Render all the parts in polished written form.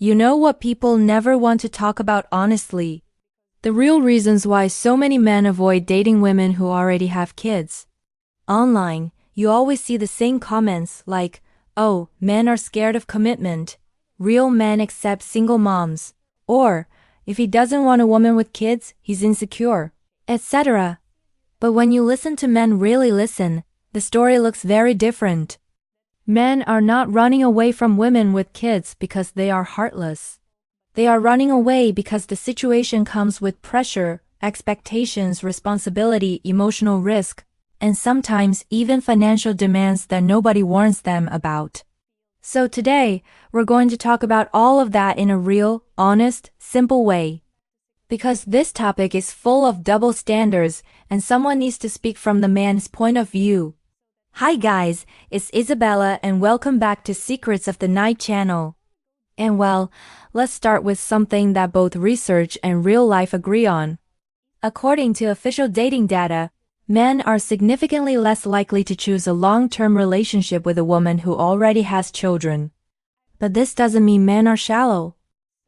You know what people never want to talk about honestly? The real reasons why so many men avoid dating women who already have kids. Online, you always see the same comments like, "Oh, men are scared of commitment. Real men accept single moms." Or, "If he doesn't want a woman with kids, he's insecure," etc. But when you listen to men really listen, the story looks very different. Men are not running away from women with kids because they are heartless. They are running away because the situation comes with pressure, expectations, responsibility, emotional risk, and sometimes even financial demands that nobody warns them about. So today, we're going to talk about all of that in a real, honest, simple way. Because this topic is full of double standards and someone needs to speak from the man's point of view. Hi guys, it's Isabella and welcome back to Secrets of the Night channel. And well, let's start with something that both research and real life agree on. According to official dating data, men are significantly less likely to choose a long-term relationship with a woman who already has children. But this doesn't mean men are shallow.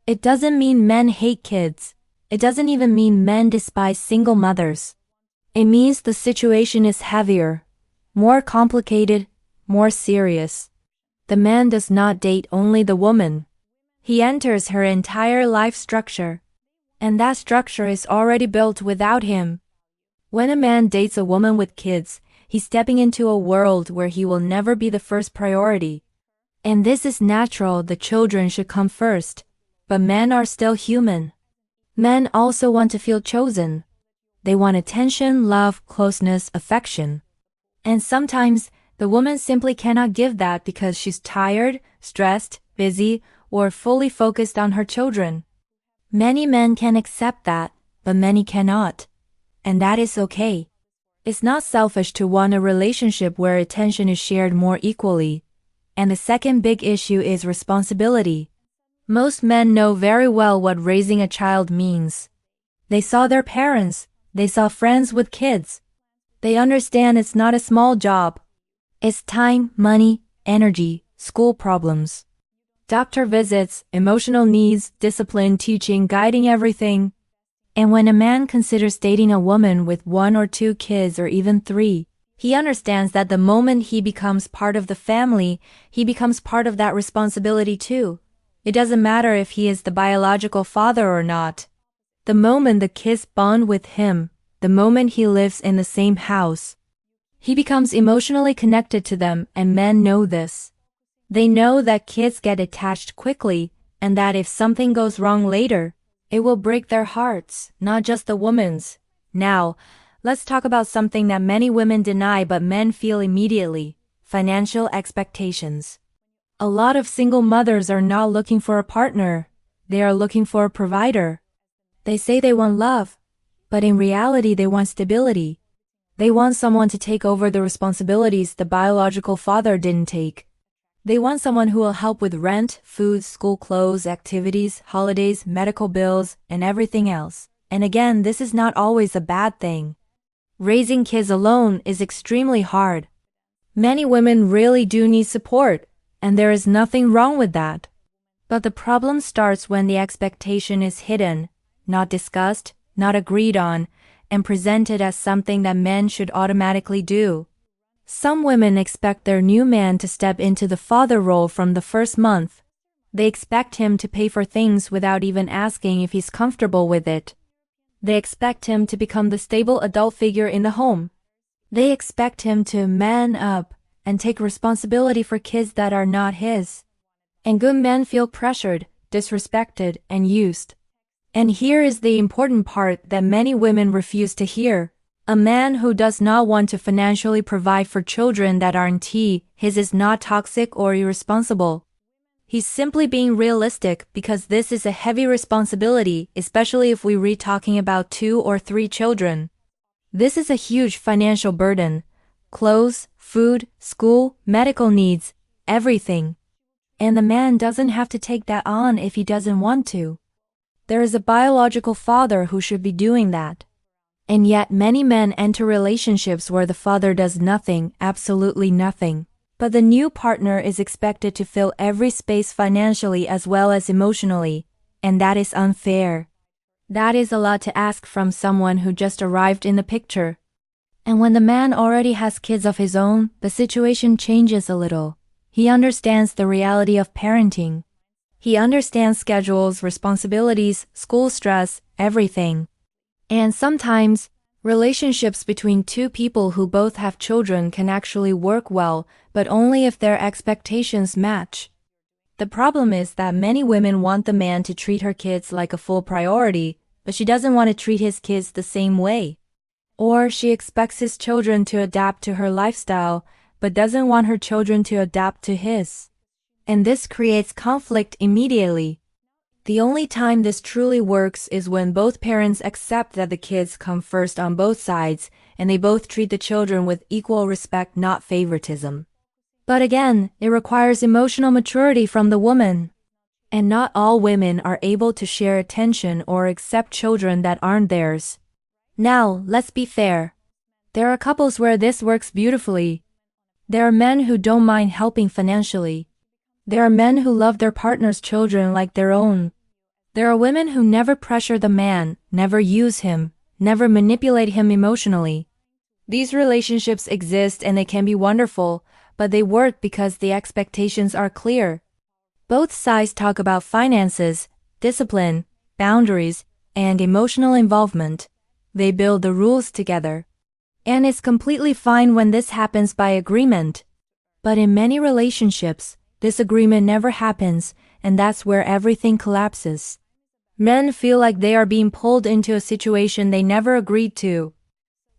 It doesn't mean men hate kids. It doesn't even mean men despise single mothers. It means the situation is heavier, more complicated, more serious. The man does not date only the woman. He enters her entire life structure. And that structure is already built without him. When a man dates a woman with kids, he's stepping into a world where he will never be the first priority. And this is natural, the children should come first. But men are still human. Men also want to feel chosen. They want attention, love, closeness, affection. And sometimes, the woman simply cannot give that because she's tired, stressed, busy, or fully focused on her children. Many men can accept that, but many cannot. And that is okay. It's not selfish to want a relationship where attention is shared more equally. And the second big issue is responsibility. Most men know very well what raising a child means. They saw their parents, they saw friends with kids. They understand it's not a small job. It's time, money, energy, school problems, doctor visits, emotional needs, discipline, teaching, guiding, everything. And when a man considers dating a woman with 1 or 2 kids or even 3, he understands that the moment he becomes part of the family, he becomes part of that responsibility too. It doesn't matter if he is the biological father or not. The moment the kids bond with him, the moment he lives in the same house, he becomes emotionally connected to them, and men know this. They know that kids get attached quickly, and that if something goes wrong later, it will break their hearts, not just the woman's. Now, let's talk about something that many women deny but men feel immediately: financial expectations. A lot of single mothers are not looking for a partner. They are looking for a provider. They say they want love, but in reality they want stability. They want someone to take over the responsibilities the biological father didn't take. They want someone who will help with rent, food, school clothes, activities, holidays, medical bills, and everything else. And again, this is not always a bad thing. Raising kids alone is extremely hard. Many women really do need support, and there is nothing wrong with that. But the problem starts when the expectation is hidden, not discussed, not agreed on, and presented as something that men should automatically do. Some women expect their new man to step into the father role from the first month. They expect him to pay for things without even asking if he's comfortable with it. They expect him to become the stable adult figure in the home. They expect him to man up and take responsibility for kids that are not his. And good men feel pressured, disrespected, and used. And here is the important part that many women refuse to hear. A man who does not want to financially provide for children that aren't his is not toxic or irresponsible. He's simply being realistic because this is a heavy responsibility, especially if we're talking about 2 or 3 children. This is a huge financial burden. Clothes, food, school, medical needs, everything. And the man doesn't have to take that on if he doesn't want to. There is a biological father who should be doing that. And yet many men enter relationships where the father does nothing, absolutely nothing. But the new partner is expected to fill every space financially as well as emotionally, and that is unfair. That is a lot to ask from someone who just arrived in the picture. And when the man already has kids of his own, the situation changes a little. He understands the reality of parenting. He understands schedules, responsibilities, school stress, everything. And sometimes, relationships between two people who both have children can actually work well, but only if their expectations match. The problem is that many women want the man to treat her kids like a full priority, but she doesn't want to treat his kids the same way. Or she expects his children to adapt to her lifestyle, but doesn't want her children to adapt to his. And this creates conflict immediately. The only time this truly works is when both parents accept that the kids come first on both sides, and they both treat the children with equal respect, not favoritism. But again, it requires emotional maturity from the woman. And not all women are able to share attention or accept children that aren't theirs. Now, let's be fair. There are couples where this works beautifully. There are men who don't mind helping financially. There are men who love their partner's children like their own. There are women who never pressure the man, never use him, never manipulate him emotionally. These relationships exist and they can be wonderful, but they work because the expectations are clear. Both sides talk about finances, discipline, boundaries, and emotional involvement. They build the rules together. And it's completely fine when this happens by agreement. But in many relationships, this agreement never happens, and that's where everything collapses. Men feel like they are being pulled into a situation they never agreed to.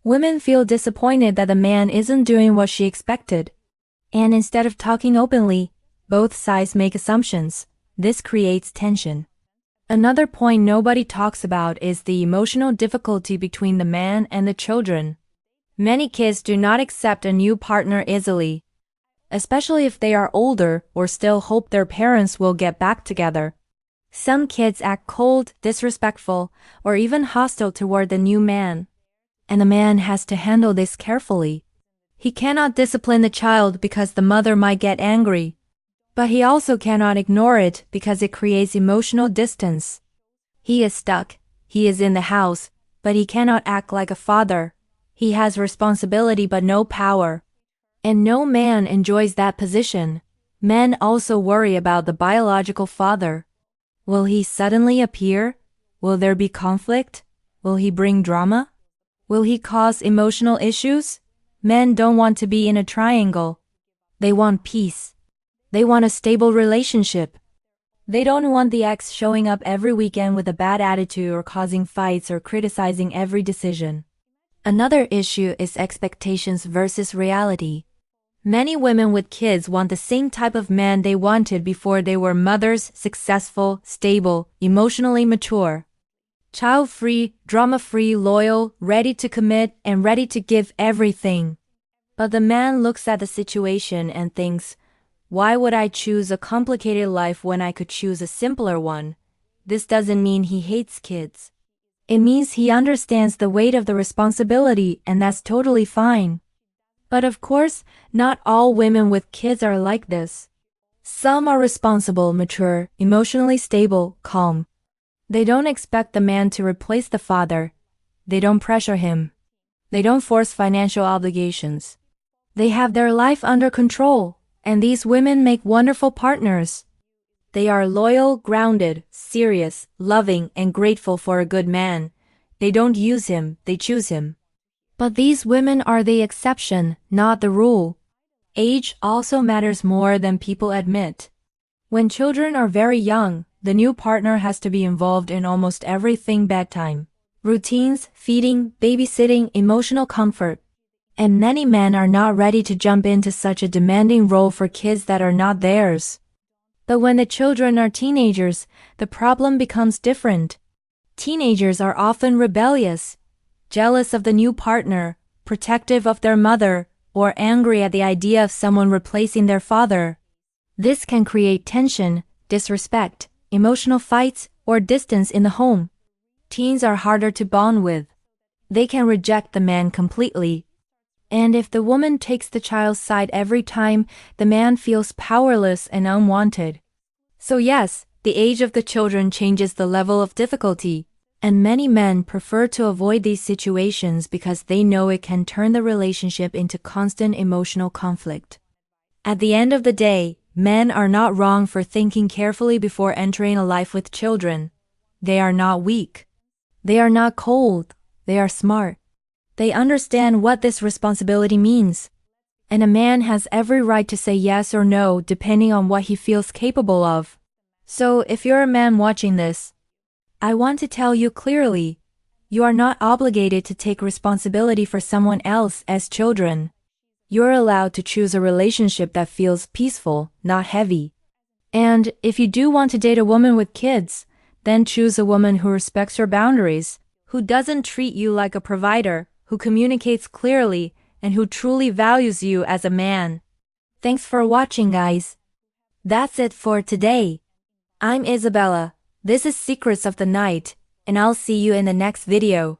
Women feel disappointed that the man isn't doing what she expected. And instead of talking openly, both sides make assumptions. This creates tension. Another point nobody talks about is the emotional difficulty between the man and the children. Many kids do not accept a new partner easily, especially if they are older or still hope their parents will get back together. Some kids act cold, disrespectful, or even hostile toward the new man. And the man has to handle this carefully. He cannot discipline the child because the mother might get angry. But he also cannot ignore it because it creates emotional distance. He is stuck. He is in the house, but he cannot act like a father. He has responsibility but no power. And no man enjoys that position. Men also worry about the biological father. Will he suddenly appear? Will there be conflict? Will he bring drama? Will he cause emotional issues? Men don't want to be in a triangle. They want peace. They want a stable relationship. They don't want the ex showing up every weekend with a bad attitude or causing fights or criticizing every decision. Another issue is expectations versus reality. Many women with kids want the same type of man they wanted before they were mothers, successful, stable, emotionally mature. Child-free, drama-free, loyal, ready to commit, and ready to give everything. But the man looks at the situation and thinks, why would I choose a complicated life when I could choose a simpler one? This doesn't mean he hates kids. It means he understands the weight of the responsibility, and that's totally fine. But of course, not all women with kids are like this. Some are responsible, mature, emotionally stable, calm. They don't expect the man to replace the father. They don't pressure him. They don't force financial obligations. They have their life under control, and these women make wonderful partners. They are loyal, grounded, serious, loving, and grateful for a good man. They don't use him, they choose him. But these women are the exception, not the rule. Age also matters more than people admit. When children are very young, the new partner has to be involved in almost everything: bedtime, routines, feeding, babysitting, emotional comfort. And many men are not ready to jump into such a demanding role for kids that are not theirs. But when the children are teenagers, the problem becomes different. Teenagers are often rebellious, jealous of the new partner, protective of their mother, or angry at the idea of someone replacing their father. This can create tension, disrespect, emotional fights, or distance in the home. Teens are harder to bond with. They can reject the man completely. And if the woman takes the child's side every time, the man feels powerless and unwanted. So yes, the age of the children changes the level of difficulty, and many men prefer to avoid these situations because they know it can turn the relationship into constant emotional conflict. At the end of the day, men are not wrong for thinking carefully before entering a life with children. They are not weak. They are not cold. They are smart. They understand what this responsibility means. And a man has every right to say yes or no depending on what he feels capable of. So if you're a man watching this, I want to tell you clearly, you are not obligated to take responsibility for someone else's children. You're allowed to choose a relationship that feels peaceful, not heavy. And if you do want to date a woman with kids, then choose a woman who respects your boundaries, who doesn't treat you like a provider, who communicates clearly, and who truly values you as a man. Thanks for watching, guys. That's it for today. I'm Isabella. This is Secrets of the Night, and I'll see you in the next video.